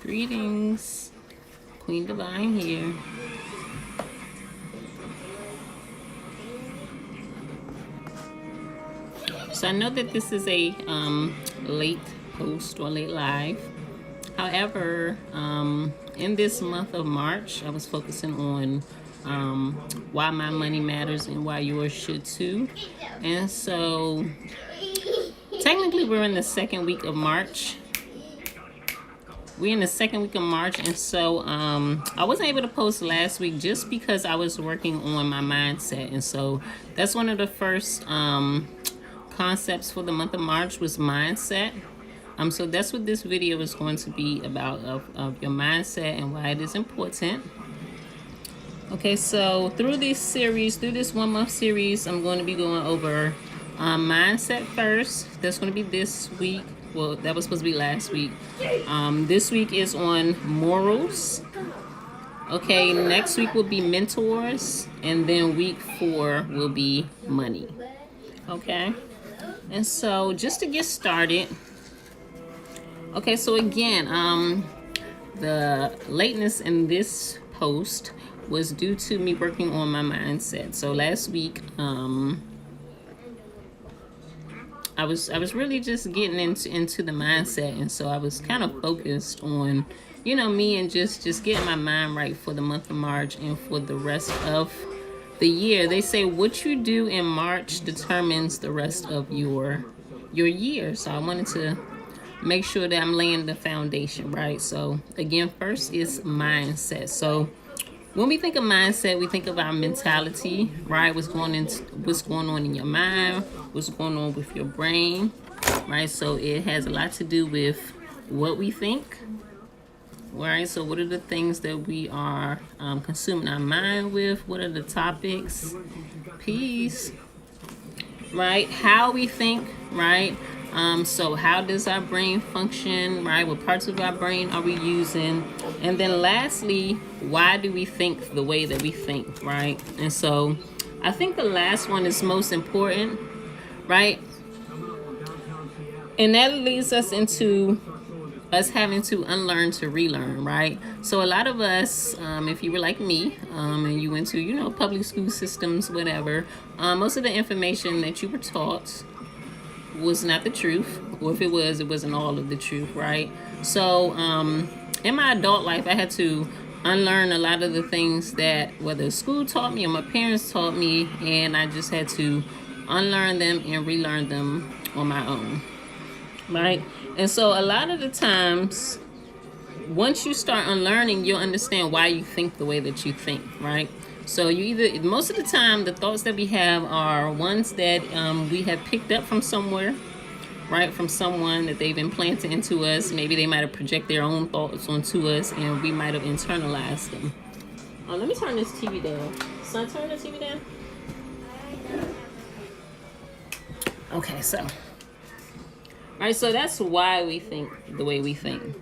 Greetings, Queen Divine here. So I know that this is a late post or late live. However, in this month of March, I was focusing on why my money matters and why yours should too. And so technically we're in the second week of March. We're in the second week of March, and so I wasn't able to post last week just because I was working on my mindset. And so that's one of the first concepts for the month of March was mindset. So that's what this video is going to be about, of your mindset and why it is important. Okay, so through this 1 month series, I'm going to be going over mindset first. That's going to be this week. Well, that was supposed to be last week. This week is on morals. Okay, next week will be mentors, and then week 4 will be money. Okay, and so just to get started. Okay, so again, the lateness in this post was due to me working on my mindset. So last week, I was really just getting into the mindset, and so I was kind of focused on, me and just getting my mind right for the month of March and for the rest of the year. They say what you do in March determines the rest of your year. So I wanted to make sure that I'm laying the foundation, right? So again, first is mindset. So when we think of mindset, we think of our mentality, right? What's going on in your mind, what's going on with your brain, right? So it has a lot to do with what we think, right? So what are the things that we are consuming our mind with? What are the topics? Peace, right? How we think, right? So how does our brain function, right? What parts of our brain are we using? And then lastly, why do we think the way that we think, right? And so I think the last one is most important, right? And that leads us into us having to unlearn to relearn, right? So a lot of us, if you were like me, and you went to, public school systems, whatever, most of the information that you were taught was not the truth, or if it was, it wasn't all of the truth, right? So in my adult life, I had to unlearn a lot of the things that whether school taught me or my parents taught me, and I just had to unlearn them and relearn them on my own, right? And so a lot of the times, once you start unlearning, you'll understand why you think the way that you think, right? So most of the time, the thoughts that we have are ones that we have picked up from somewhere, right? From someone that they've implanted into us. Maybe they might have projected their own thoughts onto us, and we might have internalized them. Let me turn this TV down. Son, turn the TV down. Okay, so. Right, so that's why we think the way we think.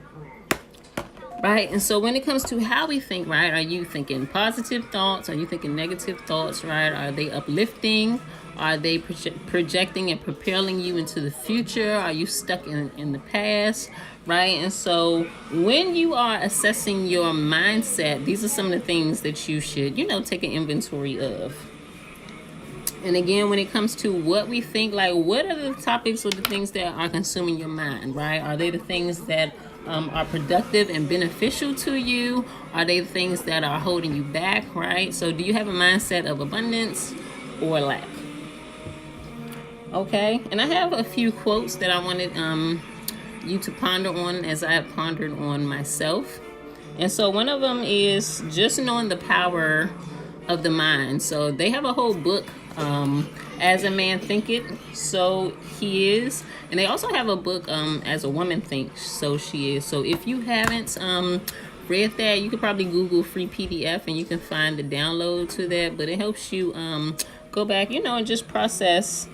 Right, and so when it comes to how we think, right, are you thinking positive thoughts? Are you thinking negative thoughts, right? Are they uplifting? Are they projecting and propelling you into the future? Are you stuck in the past, right? And so when you are assessing your mindset, these are some of the things that you should, take an inventory of. And again, when it comes to what we think, like what are the topics or the things that are consuming your mind, right? Are they the things that are productive and beneficial to you? Are they the things that are holding you back, right? So do you have a mindset of abundance or lack? Okay, and I have a few quotes that I wanted you to ponder on as I have pondered on myself. And so one of them is just knowing the power of the mind. So they have a whole book, As a Man Thinketh, So He Is. And they also have a book, As a Woman Thinks, So She Is. So if you haven't read that, you could probably Google free PDF and you can find the download to that. But it helps you go back, and just process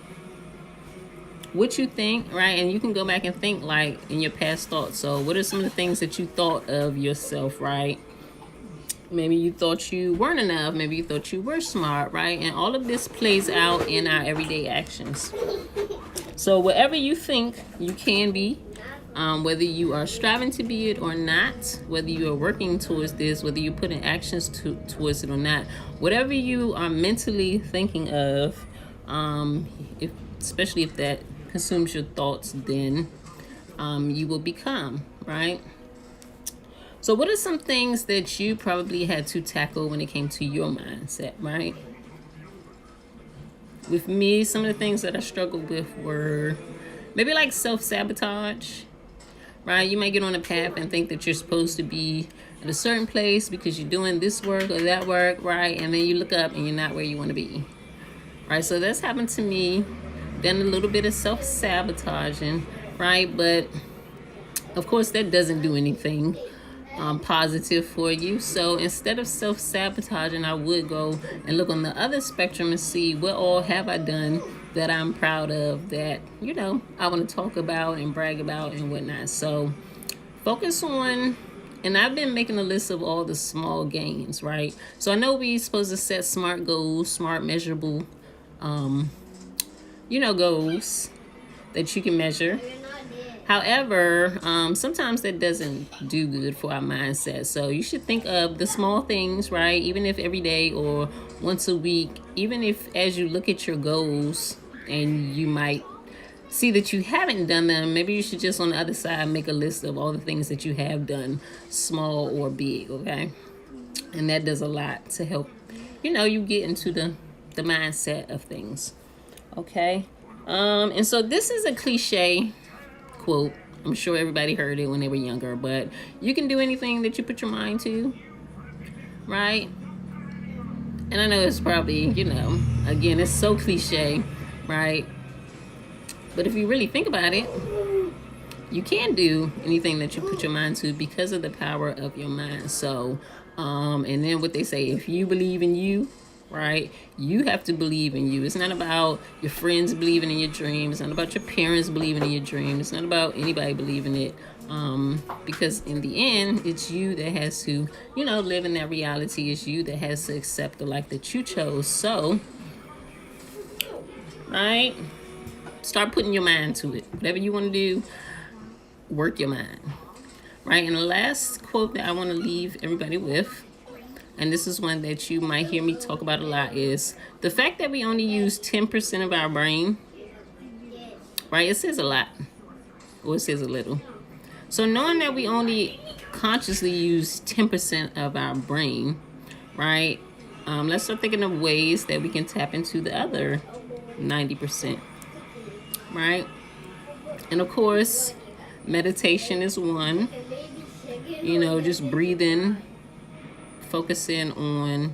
what you think, right? And you can go back and think like in your past thoughts. So what are some of the things that you thought of yourself, right? Maybe you thought you weren't enough. Maybe you thought you were smart, right? And all of this plays out in our everyday actions. So whatever you think you can be, whether you are striving to be it or not, whether you are working towards this, whether you're putting actions towards it or not, whatever you are mentally thinking of, especially if that consumes your thoughts, then you will become, right? So what are some things that you probably had to tackle when it came to your mindset, right? With me, some of the things that I struggled with were maybe like self-sabotage, right? You might get on a path and think that you're supposed to be at a certain place because you're doing this work or that work, right? And then you look up and you're not where you want to be, right? So that's happened to me. Then a little bit of self-sabotaging, right? But of course, that doesn't do anything positive for you. So instead of self-sabotaging, I would go and look on the other spectrum and see what all have I done that I'm proud of, that, you know, I want to talk about and brag about and whatnot. So focus on, and I've been making a list of all the small gains, right? So I know we're supposed to set smart goals, smart measurable, goals that you can measure. However, sometimes that doesn't do good for our mindset. So you should think of the small things, right? Even if every day or once a week, even if as you look at your goals and you might see that you haven't done them, maybe you should just on the other side make a list of all the things that you have done, small or big, okay? And that does a lot to help, you get into the mindset of things, okay? And so this is a cliche quote. I'm sure everybody heard it when they were younger, but you can do anything that you put your mind to, right? And I know it's probably, again, it's so cliche, right? But if you really think about it, you can do anything that you put your mind to because of the power of your mind. So, and then what they say, if you believe in you, right, you have to believe in you. It's not about your friends believing in your dreams. It's not about your parents believing in your dreams. It's not about anybody believing it, because in the end, it's you that has to, live in that reality. It's you that has to accept the life that you chose. So, right, start putting your mind to it. Whatever you want to do, work your mind, right? And the last quote that I want to leave everybody with, and this is one that you might hear me talk about a lot, is the fact that we only use 10% of our brain, right? It says a lot, or it says a little. So knowing that we only consciously use 10% of our brain, right? Let's start thinking of ways that we can tap into the other 90%, right? And of course, meditation is one. Just breathing, focusing on,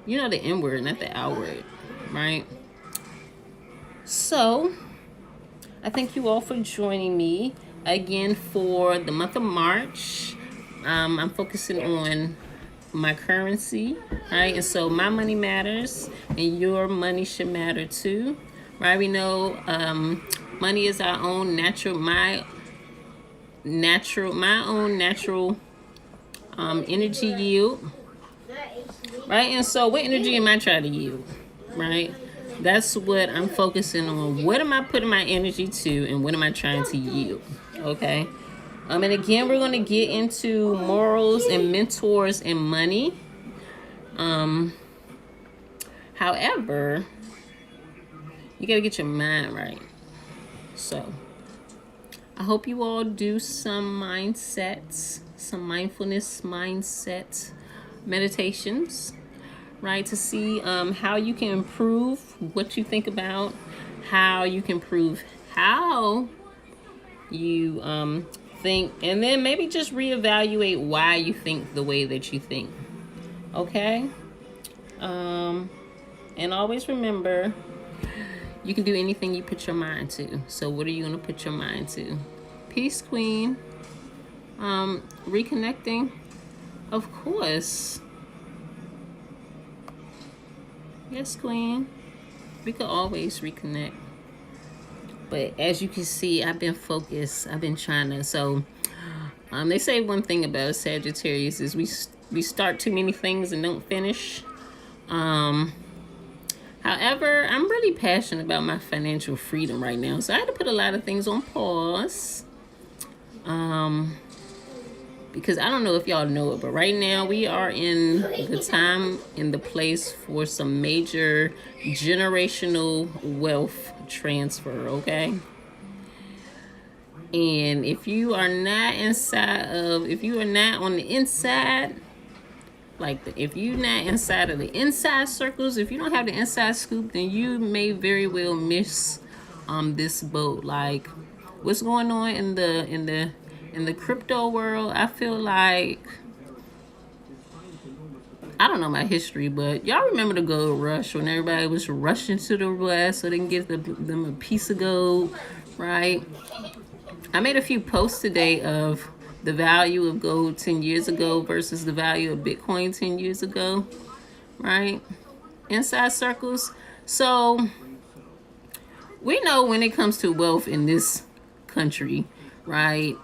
the inward, not the outward, right? So, I thank you all for joining me again for the month of March. I'm focusing on my currency, right? And so my money matters, and your money should matter too, right? We know money is our own natural, my own natural energy yield, right? And so what energy am I trying to yield, right? That's what I'm focusing on. What am I putting my energy to, and what am I trying to yield, okay? And again, we're going to get into morals and mentors and money. However, you got to get your mind right. So I hope you all do some mindsets, some mindfulness mindset meditations, right? To see how you can improve what you think about, how you can improve how you think, and then maybe just reevaluate why you think the way that you think, okay? And always remember, you can do anything you put your mind to. So what are you going to put your mind to? Peace, Queen. Reconnecting, of course. Yes, Queen. We could always reconnect. But as you can see, I've been focused. I've been trying to. So, they say one thing about Sagittarius is we start too many things and don't finish. However, I'm really passionate about my financial freedom right now, so I had to put a lot of things on pause. Because I don't know if y'all know it, but right now we are in the time and the place for some major generational wealth transfer, okay? And if you are not if you are not on the inside, if you're not inside of the inside circles, if you don't have the inside scoop, then you may very well miss this boat. Like, what's going on in the crypto world, I feel like, I don't know my history, but y'all remember the gold rush when everybody was rushing to the west so they can get them a piece of gold, right? I made a few posts today of the value of gold 10 years ago versus the value of Bitcoin 10 years ago, right? Inside circles. So we know when it comes to wealth in this country, right?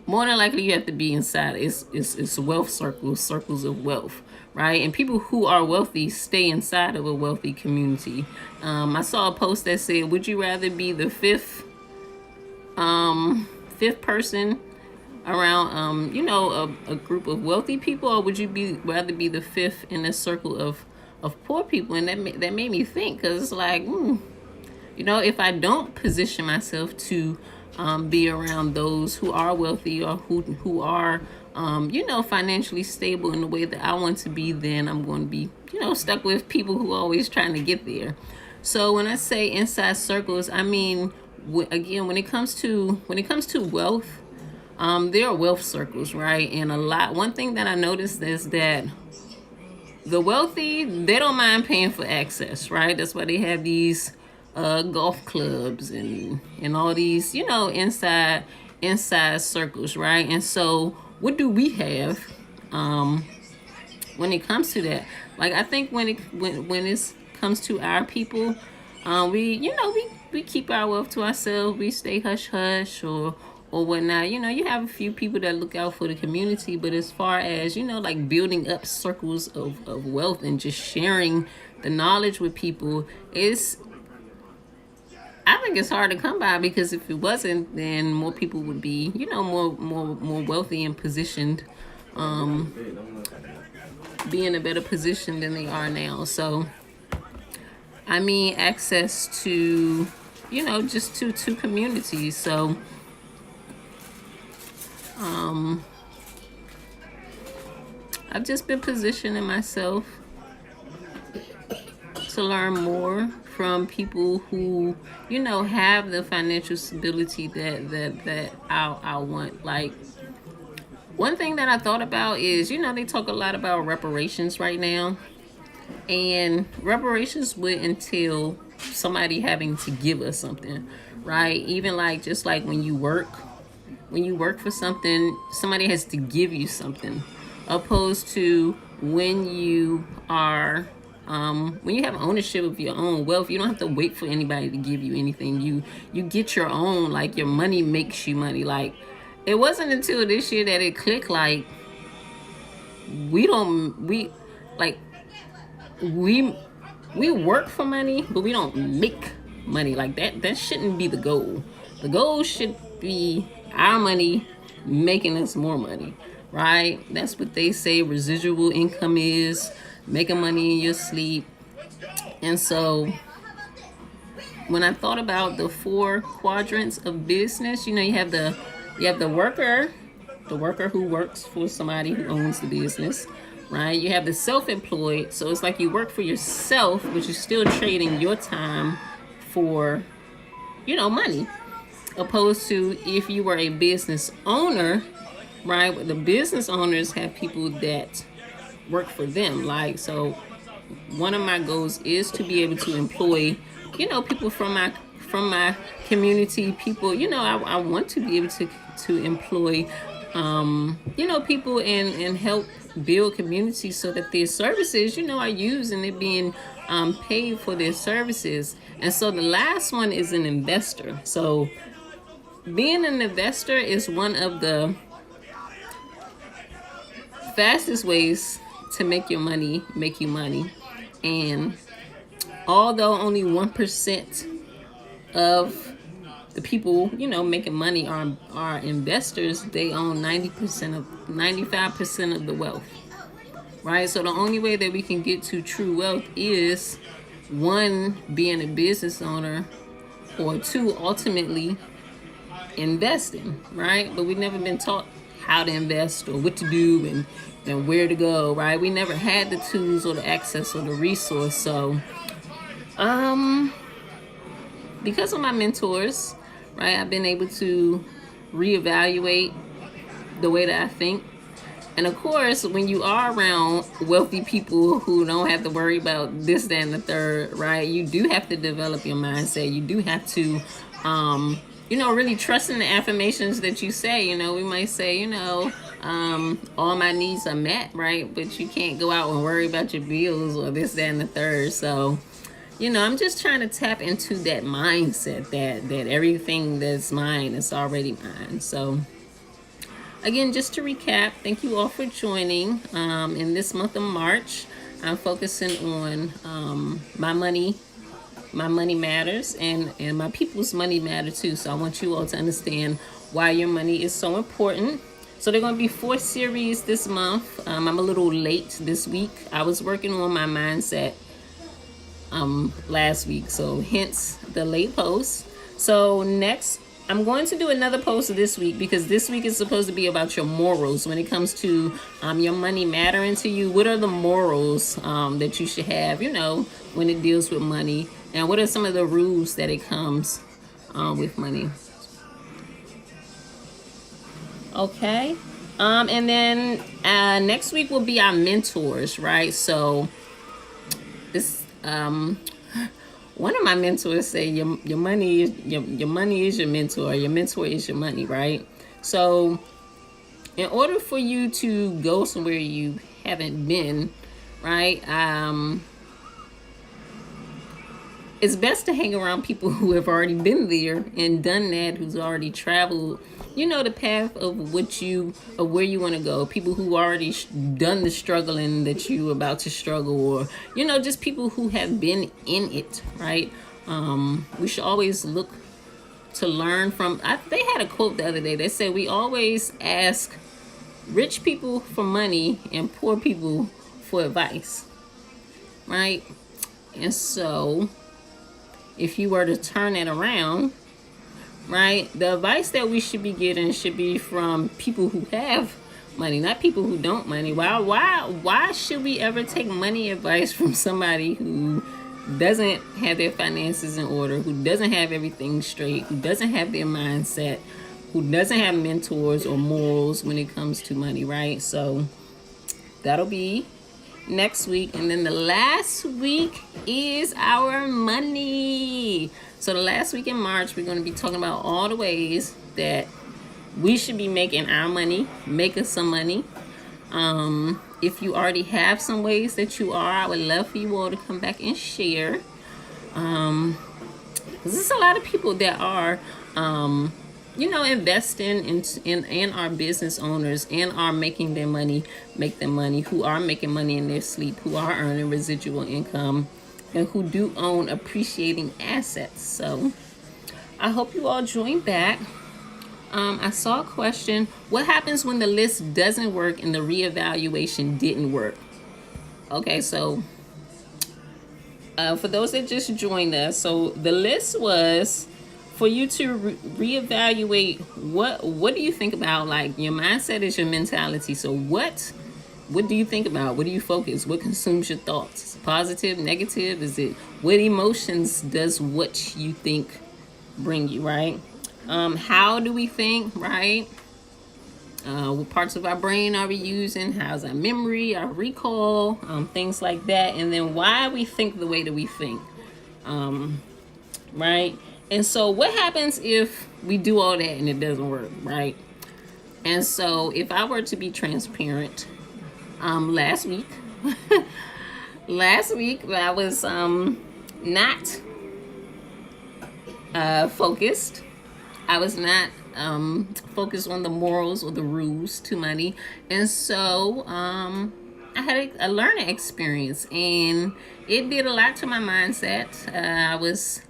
More than likely you have to be inside it's wealth circles of wealth, right? And people who are wealthy stay inside of a wealthy community. I saw a post that said, would you rather be the fifth person around a group of wealthy people, or would you rather be the fifth in a circle of poor people? And that made me think, because it's like, if I don't position myself to be around those who are wealthy or who are financially stable in the way that I want to be, then I'm going to be stuck with people who are always trying to get there. So when I say inside circles, I mean, again, when it comes to wealth, there are wealth circles, right? And one thing that I noticed is that the wealthy, they don't mind paying for access, right? That's why they have these golf clubs and all these, inside circles, right? And so what do we have when it comes to that? Like, I think when it comes to our people, we keep our wealth to ourselves. We stay hush hush or whatnot. You have a few people that look out for the community, but as far as, like building up circles of wealth and just sharing the knowledge with people, I think it's hard to come by, because if it wasn't, then more people would be, more wealthy and positioned, be in a better position than they are now. So, I mean, access to, just to communities. So, I've just been positioning myself to learn more from people who, have the financial stability that I want. Like, one thing that I thought about is, they talk a lot about reparations right now. And reparations would entail somebody having to give us something, right? Even just like when you work for something, somebody has to give you something, opposed to when you are when you have ownership of your own wealth, you don't have to wait for anybody to give you anything. You get your own. Like, your money makes you money. Like, it wasn't until this year that it clicked. Like, we work for money, but we don't make money. Like, that shouldn't be the goal. The goal should be our money making us more money, right? That's what they say residual income is, making money in your sleep. And so when I thought about the 4 quadrants of business, you have the worker who works for somebody who owns the business, right? You have the self-employed, so it's like you work for yourself, but you're still trading your time for, money. Opposed to if you were a business owner, right? The business owners have people that work for them. Like, so one of my goals is to be able to employ, people from my community, people, I want to be able to employ, people and help build communities so that their services, are used and they're being paid for their services. And so the last one is an investor. So being an investor is one of the fastest ways to make your money make you money. And although only 1% of the people, making money are investors, they own 95% of the wealth. Right? So the only way that we can get to true wealth is, one, being a business owner, or two, ultimately investing, right? But we've never been taught how to invest or what to do and where to go, right? We never had the tools or the access or the resource. So because of my mentors, right, I've been able to reevaluate the way that I think. And of course, when you are around wealthy people who don't have to worry about this, that, and the third, right, you do have to develop your mindset. You do have to, really trust in the affirmations that you say. We might say, all my needs are met, right? But you can't go out and worry about your bills or this, that, and the third. So, I'm just trying to tap into that mindset that everything that's mine is already mine. So, again, just to recap, thank you all for joining. In this month of March, I'm focusing on my money matters, and my people's money matter too. So I want you all to understand why your money is so important. So there are going to be 4 series this month. I'm a little late this week. I was working on my mindset last week, so hence the late post. So next, I'm going to do another post this week, because this week is supposed to be about your morals when it comes to your money mattering to you. What are the morals that you should have, when it deals with money? And what are some of the rules that it comes with money? Okay. And then next week will be our mentors, right? So this one of my mentors say your money is your mentor. Your mentor is your money, right? So in order for you to go somewhere you haven't been, right? It's best to hang around people who have already been there and done that, who's already traveled, the path of where you want to go. People who already done the struggling that you about to struggle, or, just people who have been in it, right? We should always look to learn from. They had a quote the other day. They said, we always ask rich people for money and poor people for advice, right? And so if you were to turn it around, right, the advice that we should be getting should be from people who have money, not people who don't money. Why should we ever take money advice from somebody who doesn't have their finances in order, who doesn't have everything straight, who doesn't have their mindset, who doesn't have mentors or morals when it comes to money, right? So that'll be next week. And then the last week is our money. So the last week in March, we're going to be talking about all the ways that we should be making our money, make us some money. If you already have some ways that you are, I would love for you all to come back and share. Because there's a lot of people that are, investing in our business owners and are making their money, who are making money in their sleep, who are earning residual income, and who do own appreciating assets. So I hope you all join back. I saw a question. What happens when the list doesn't work and the reevaluation didn't work? Okay, so for those that just joined us, so the list was for you to reevaluate what do you think about. Like, your mindset is your mentality. So what do you think about? What do you focus? What consumes your thoughts? Is it positive, negative? Is it, what emotions does what you think bring you, right? How do we think, right? What parts of our brain are we using? How's our memory, our recall, things like that. And then why we think the way that we think, right? And so what happens if we do all that and it doesn't work, right? And so if I were to be transparent, last week I was not focused. I was not focus on the morals or the rules to money. And so I had a learning experience, and it did a lot to my mindset. I was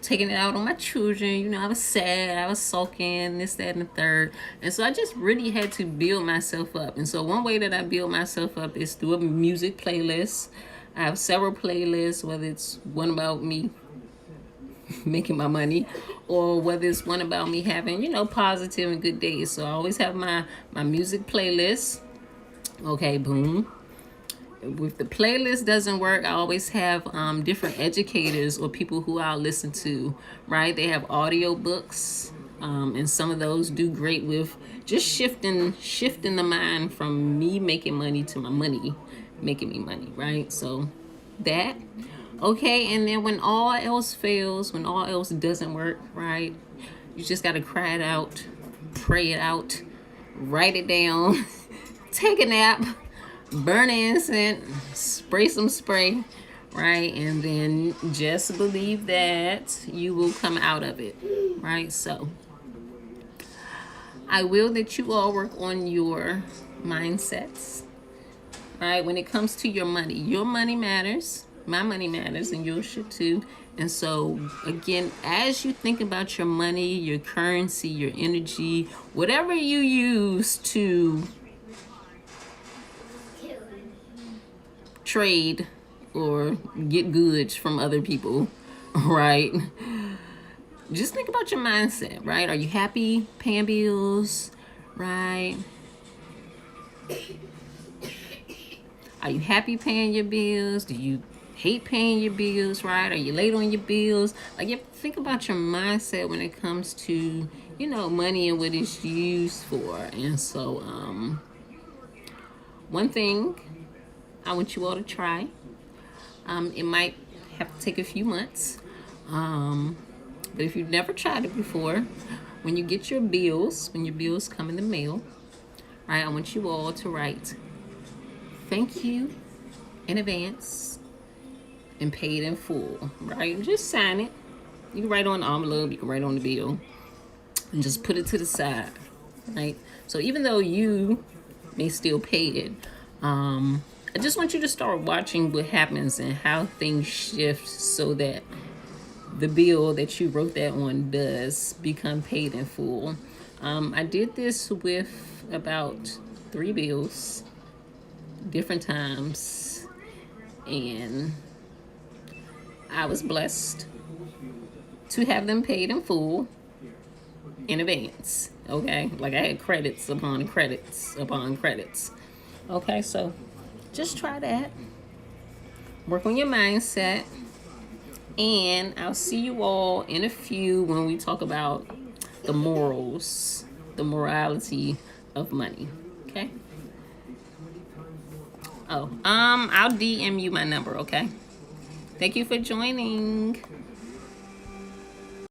taking it out on my children. You know, I was sad, I was sulking, this, that, and the third. And so I just really had to build myself up. And so one way that I build myself up is through a music playlist. I have several playlists, whether it's one about me making my money, or whether it's one about me having, you know, positive and good days. So I always have my music playlist. Okay, boom. If the playlist doesn't work, I always have different educators or people who I'll listen to, right? They have audio books, and some of those do great with just shifting the mind from me making money to my money making me money, right? So that. Okay, and then when all else fails, when all else doesn't work, right, you just got to cry it out, pray it out, write it down, take a nap, burn incense, spray some spray, right? And then just believe that you will come out of it, right? So I will that you all work on your mindsets, right? When it comes to your money matters. My money matters, and yours should too. And so, again, as you think about your money, your currency, your energy, whatever you use to trade or get goods from other people, right? Just think about your mindset, right? Are you happy paying bills, right? Are you happy paying your bills? Do you hate paying your bills, right? Are you late on your bills? Like, you have to think about your mindset when it comes to, you know, money and what it's used for. And so, one thing I want you all to try, it might have to take a few months, but if you've never tried it before, when you get your bills, when your bills come in the mail, right, I want you all to write, thank you in advance and paid in full, right? Just sign it. You can write on the envelope, you can write on the bill, and just put it to the side, right? So even though you may still pay it, I just want you to start watching what happens and how things shift so that the bill that you wrote that on does become paid in full. I did this with about 3 bills, different times, and I was blessed to have them paid in full in advance. Okay, like I had credits upon credits upon credits. Okay, so just try that. Work on your mindset, and I'll see you all in a few when we talk about the morals, the morality of money. Okay. Oh, I'll DM you my number. Okay. Thank you for joining.